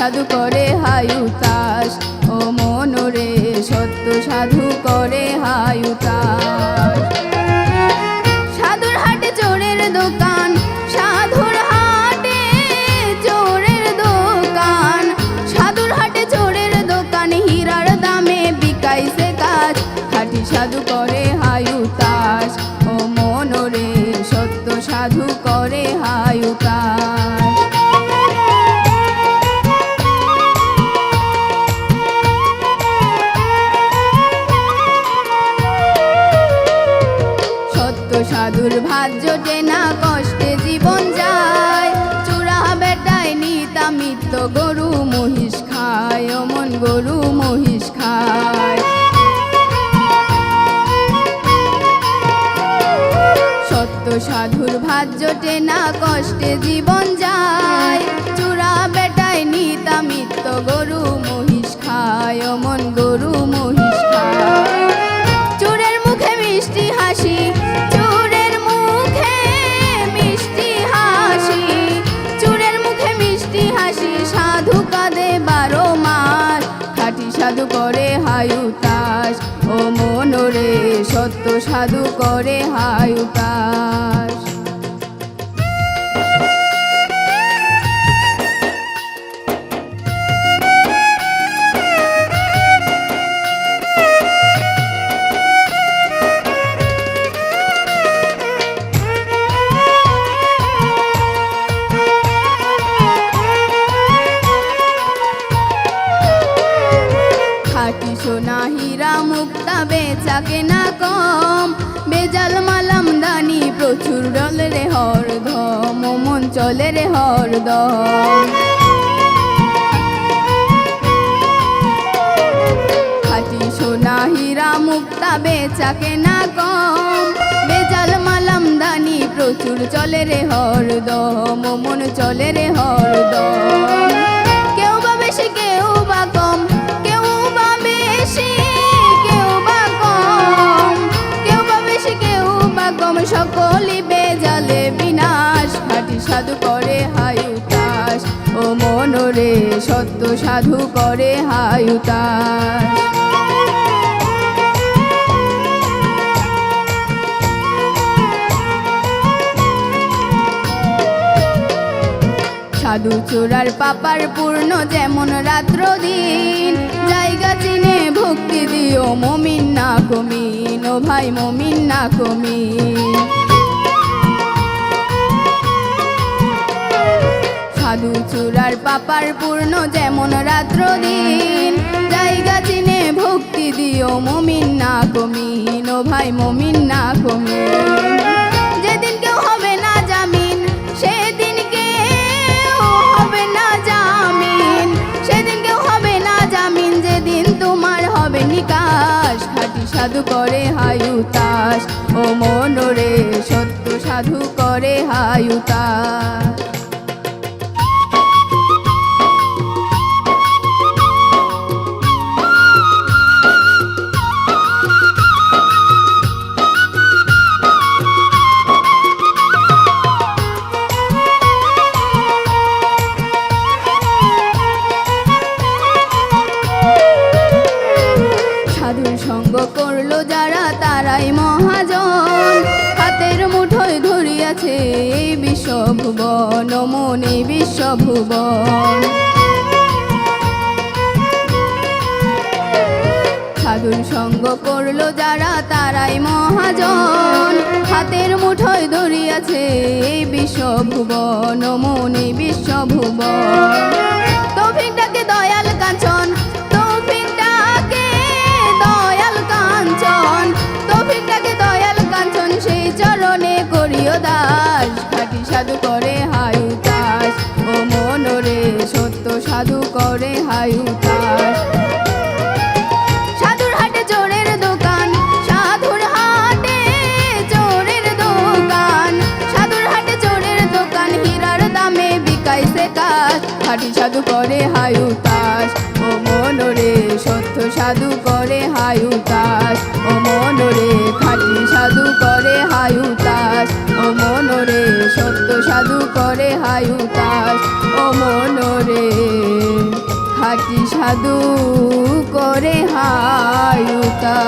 সাধু করে হায়ুতাস, ও মনরে সত্য সাধু করে হায়ুতাস। সাধুর হাটে চোরের দোকান, সাধুর হাটে চোরের দোকান, সাধুর হাটে চোরের দোকান, হীরার দামে বিকাইছে কাজ, খাঁটি সাধু করে হায়ুতাস, ও মনরে সত্য সাধু করে হায়ুতাস। সাধুর ভাত জোটে না, কষ্টে জীবন যায়, চূড়া বেটায় নিতা মিত্র গরু মহিষ খায়, অমন গরু মহিষ খায়। সত্য সাধুর ভাত জোটে না, কষ্টে জীবন যায়, চূড়া বেটায় নিতা মিত্র গরু মহিষ খায়, অমন গরু মহিষ খায়। চোরের মুখে মিষ্টি হাসি, চোরের মুখে মিষ্টি হাসি, চোরের মুখে মিষ্টি হাসি, সাধু কাঁদে 12 মাস, খাঁটি সাধু করে হায়ুতাস, ও মনরে সত্য সাধু করে হায়ুতাস। খাঁটি সোনা হীরা মুক্তা বেচা কেনা কম, বেজাল মালাম দানি প্রচুর ডলে রে হরদম, মন চলে রে হরদম। খাঁটি সোনা হীরা মুক্তা বেচা কেনা কম, বেজাল মালাম দানি প্রচুর চলে রে হরদম, মন চলে রে হরদম। কেউ বা বেশি কেউ বা কম, কেউ বা বেশি কেউ বা কম, কেউ বা বেশি কেউ বা কম, সকলই বেজালে বিনাশ, খাঁটি সাধু করে হায়ুতাস, ও মনরে সত্য সাধু করে হায়ুতাস। সাধু চোরার পাপার পূর্ণ যেমন রাত্র দিন, জায়গা চিনে ভক্তি দিও মমিন না কমিন, ও ভাই মমিন না কমিন। সাধু চোরার পাপার পূর্ণ যেমন রাত্র দিন, জায়গা চিনে ভক্তি দিও মমিন না কমিন, ও ভাই মমিন না কমিন। যেদিন কেউ হবে না জামিন, সেদিন কেউ হবে না জামিন, সেদিন কেউ হবে না জামিন, যেদিন তোমার হবে নিকাশ, খাঁটি সাধু করে হায়ুতাস, ও মনরে সত্য সাধু করে হায়ুতাস। সাধুর সঙ্গ করলো যারা তারাই মহাজন, হাতের মুঠোয় ধরিয়াছে এই বিশ্বভুবন, মনে বিশ্বভুবন। সাধুর সঙ্গ করলো যারা তারাই মহাজন, হাতের মুঠোয় ধরিয়াছে এই বিশ্বভুবন, মনে বিশ্বভুবন। তৌফিকটাকে দয়াল কাঞ্চন, তৌফিকটাকে দয়াল কাঞ্চন, তৌফিকটাকে দয়াল কাঞ্চন, সেই চরণে করিও দাস, খাঁটি সাধু করে হায়ুতাস, ও মনরে সত্য সাধু করে হায়ুতাস। সাধুর হাটে চোরের দোকান, সাধুর হাটে চোরের দোকান, সাধুর হাটে চোরের দোকান, হীরার দামে বিকাইছে কাজ, খাঁটি সাধু করে হায়ুতাস, ও মনরে সত্য সাধু করে হায়ুতাস, ও মনরে খাঁটি সাধু করে হায়ুতাস, ও মনরে সত্য সাধু করে হায়ুতাস, ও মনরে। খাটি সাধু করে হায়ুতা।